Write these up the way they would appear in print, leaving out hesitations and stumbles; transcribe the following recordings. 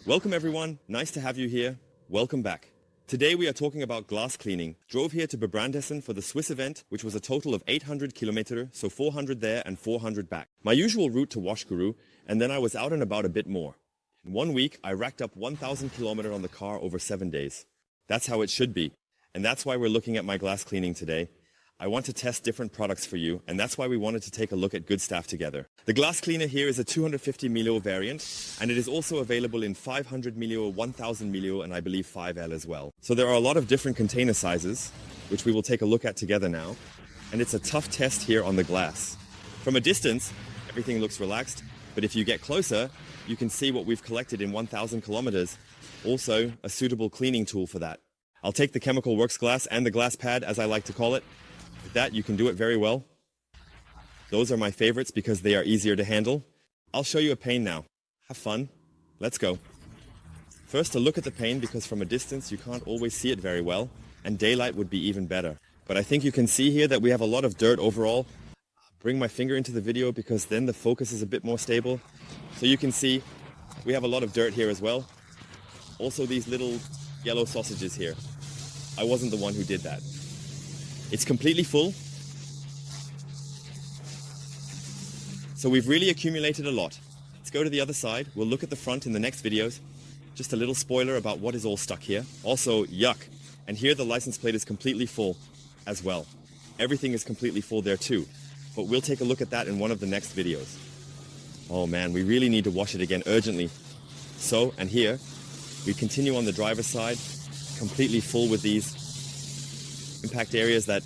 Welcome everyone, nice to have you here. Welcome back. Today we are talking about glass cleaning. Drove here to Brandhessen for the Swiss event, which was a total of 800 kilometers, so 400 there and 400 back. My usual route to Waschguru, and then I was out and about a bit more. In 1 week, I racked up 1,000 kilometers on the car over 7 days. That's how it should be. And that's why we're looking at my glass cleaning today. I want to test different products for you, and that's why we wanted to take a look at good stuff together. The glass cleaner here is a 250 ml variant, and it is also available in 500 ml, 1000 ml, and I believe 5L as well. So there are a lot of different container sizes, which we will take a look at together now. And it's a tough test here on the glass. From a distance, everything looks relaxed, but if you get closer, you can see what we've collected in 1,000 kilometers. Also, a suitable cleaning tool for that. I'll take the ChemicalWorkz glass and the glass pad, as I like to call it. With that, you can do it very well. Those are my favorites because they are easier to handle. I'll show you a pane now. Have fun. Let's go. First, a look at the pane, because from a distance you can't always see it very well, and daylight would be even better. But I think you can see here that we have a lot of dirt overall. I'll bring my finger into the video because then the focus is a bit more stable. So you can see we have a lot of dirt here as well. Also these little yellow sausages here. I wasn't the one who did that. It's completely full. So we've really accumulated a lot. Let's go to the other side. We'll look at the front in the next videos. Just a little spoiler about what is all stuck here. Also, yuck. And here the license plate is completely full as well. Everything is completely full there too. But we'll take a look at that in one of the next videos. Oh man, we really need to wash it again urgently. So, and here, we continue on the driver's side, completely full with these impact areas that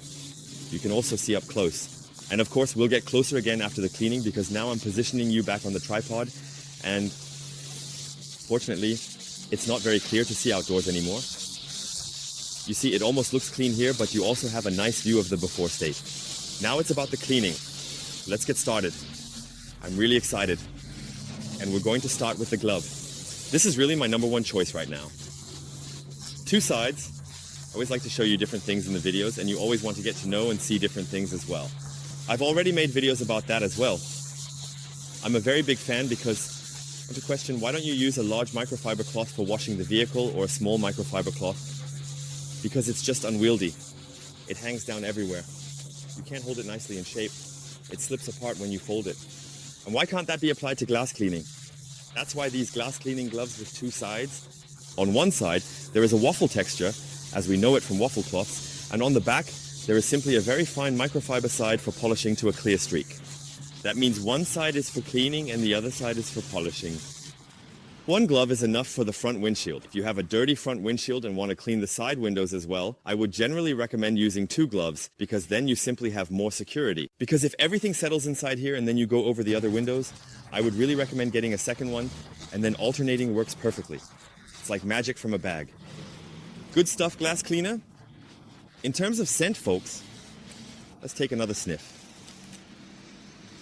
you can also see up close. And of course, we'll get closer again after the cleaning because now I'm positioning you back on the tripod, and fortunately, it's not very clear to see outdoors anymore. You see, it almost looks clean here, but you also have a nice view of the before state. Now it's about the cleaning. Let's get started. I'm really excited. And we're going to start with the glove. This is really my number one choice right now. Two sides. I always like to show you different things in the videos, and you always want to get to know and see different things as well. I've already made videos about that as well. I'm a very big fan because I want to question, why don't you use a large microfiber cloth for washing the vehicle or a small microfiber cloth? Because it's just unwieldy. It hangs down everywhere. You can't hold it nicely in shape. It slips apart when you fold it. And why can't that be applied to glass cleaning? That's why these glass cleaning gloves with two sides. On one side, there is a waffle texture, as we know it from waffle cloths, and on the back, there is simply a very fine microfiber side for polishing to a clear streak. That means one side is for cleaning and the other side is for polishing. One glove is enough for the front windshield. If you have a dirty front windshield and want to clean the side windows as well, I would generally recommend using two gloves, because then you simply have more security. Because if everything settles inside here and then you go over the other windows, I would really recommend getting a second one, and then alternating works perfectly. It's like magic from a bag. Good stuff, glass cleaner. In terms of scent, folks, let's take another sniff.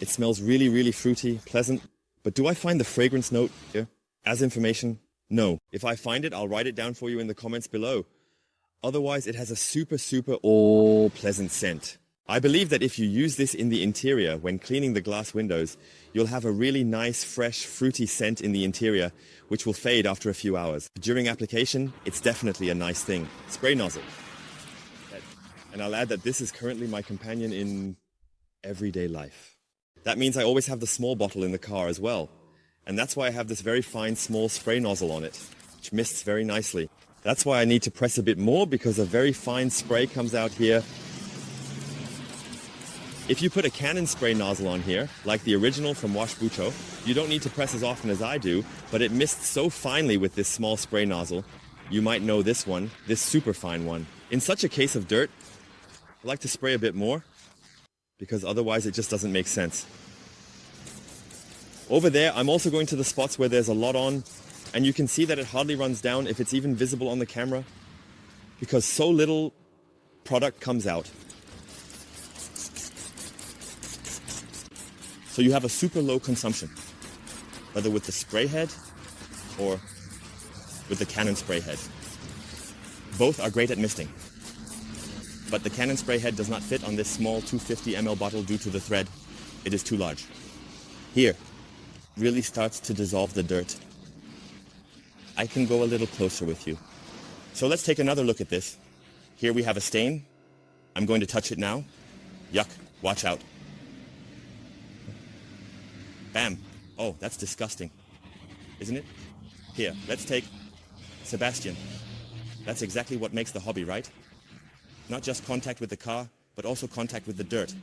It smells really, really fruity, pleasant. But do I find the fragrance note here? As information, no. If I find it, I'll write it down for you in the comments below. Otherwise, it has a super, super pleasant scent. I believe that if you use this in the interior when cleaning the glass windows, you'll have a really nice, fresh, fruity scent in the interior, which will fade after a few hours. During application, it's definitely a nice thing. Spray nozzle. And I'll add that this is currently my companion in everyday life. That means I always have the small bottle in the car as well. And that's why I have this very fine, small spray nozzle on it, which mists very nicely. That's why I need to press a bit more, because a very fine spray comes out here. If you put a Canon spray nozzle on here, like the original from Waschguru, you don't need to press as often as I do, but it mists so finely with this small spray nozzle. You might know this one, this super fine one. In such a case of dirt, I like to spray a bit more, because otherwise it just doesn't make sense. Over there, I'm also going to the spots where there's a lot on, and you can see that it hardly runs down if it's even visible on the camera, because so little product comes out. So you have a super low consumption, whether with the spray head or with the Canon spray head. Both are great at misting. But the Canon spray head does not fit on this small 250 ml bottle due to the thread. It is too large. Here, really starts to dissolve the dirt. I can go a little closer with you. So let's take another look at this. Here we have a stain. I'm going to touch it now. Yuck, watch out. Bam. Oh, that's disgusting, isn't it? Here, let's take Sebastian. That's exactly what makes the hobby, right? Not just contact with the car, but also contact with the dirt.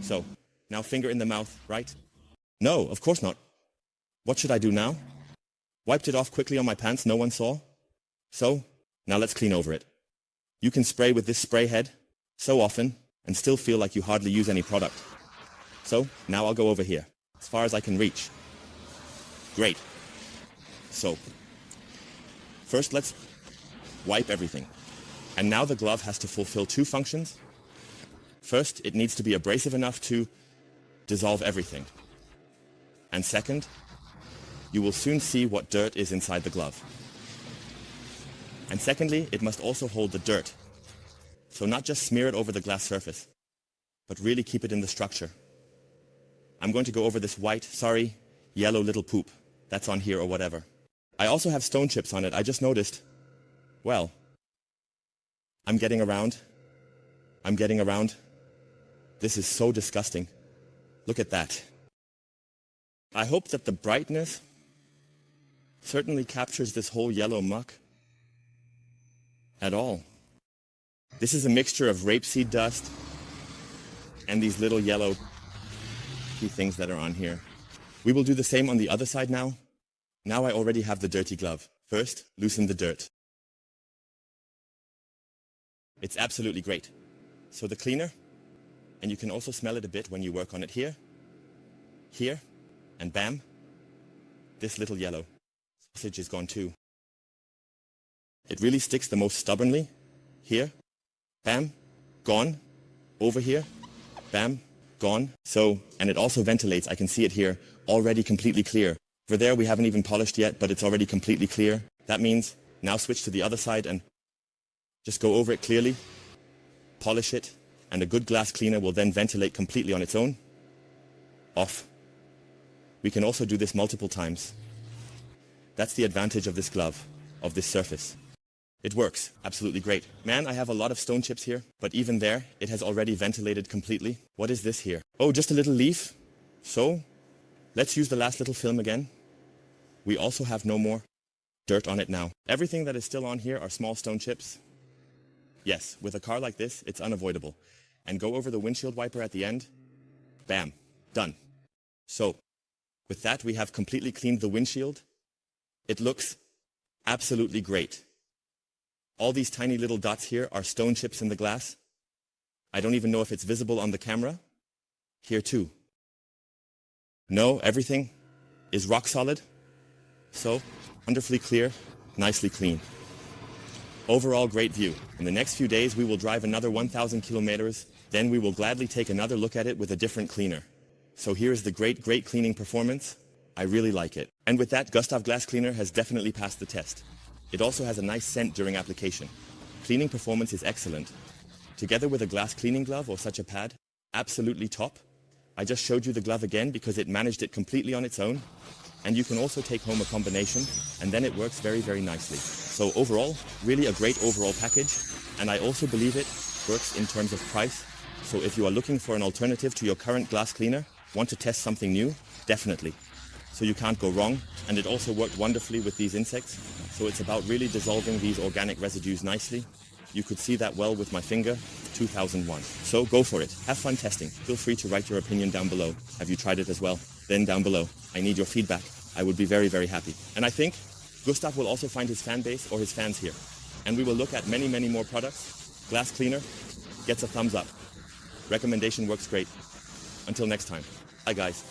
So, now finger in the mouth, right? No, of course not. What should I do now? Wiped it off quickly on my pants, no one saw. So, now let's clean over it. You can spray with this spray head so often and still feel like you hardly use any product. So, now I'll go over here, as far as I can reach. Great. So, first let's wipe everything. And now the glove has to fulfill two functions. First, it needs to be abrasive enough to dissolve everything. And second, you will soon see what dirt is inside the glove. And secondly, it must also hold the dirt. So not just smear it over the glass surface, but really keep it in the structure. I'm going to go over this white, sorry, yellow little poop that's on here or whatever. I also have stone chips on it. I just noticed. Well, I'm getting around. This is so disgusting. Look at that. I hope that the brightness certainly captures this whole yellow muck at all. This is a mixture of rapeseed dust and these little yellow things that are on here. We will do the same on the other side now. Now I already have the dirty glove. First, loosen the dirt. It's absolutely great. So the cleaner, and you can also smell it a bit when you work on it here, and bam, this little yellow sausage is gone too. It really sticks the most stubbornly. Here, bam, gone. Over here, bam, gone. So, and it also ventilates. I can see it here, already completely clear. Over there we haven't even polished yet, but it's already completely clear. That means now switch to the other side and just go over it clearly, polish it, and a good glass cleaner will then ventilate completely on its own. Off. We can also do this multiple times. That's the advantage of this glove, of this surface. It works absolutely great. Man, I have a lot of stone chips here, but even there, it has already ventilated completely. What is this here? Oh, just a little leaf. So, let's use the last little film again. We also have no more dirt on it now. Everything that is still on here are small stone chips. Yes, with a car like this, it's unavoidable. And go over the windshield wiper at the end. Bam. Done. So, with that, we have completely cleaned the windshield. It looks absolutely great. All these tiny little dots here are stone chips in the glass. I don't even know if it's visible on the camera. Here too. No, everything is rock solid. So, wonderfully clear, nicely clean. Overall, great view. In the next few days, we will drive another 1,000 kilometers. Then we will gladly take another look at it with a different cleaner. So here is the great cleaning performance. I really like it. And with that, Gustav Glass Cleaner has definitely passed the test. It also has a nice scent during application. Cleaning performance is excellent. Together with a glass cleaning glove or such a pad, absolutely top. I just showed you the glove again because it managed it completely on its own. And you can also take home a combination, and then it works very, very nicely. So overall, really a great overall package. And I also believe it works in terms of price. So if you are looking for an alternative to your current glass cleaner, want to test something new, definitely. So you can't go wrong. And it also worked wonderfully with these insects. So it's about really dissolving these organic residues nicely. You could see that well with my finger, 2001. So go for it. Have fun testing. Feel free to write your opinion down below. Have you tried it as well? Then down below. I need your feedback. I would be very, very happy. And I think Gustav will also find his fan base or his fans here. And we will look at many, many more products. Glass cleaner gets a thumbs up. Recommendation works great. Until next time. Bye guys.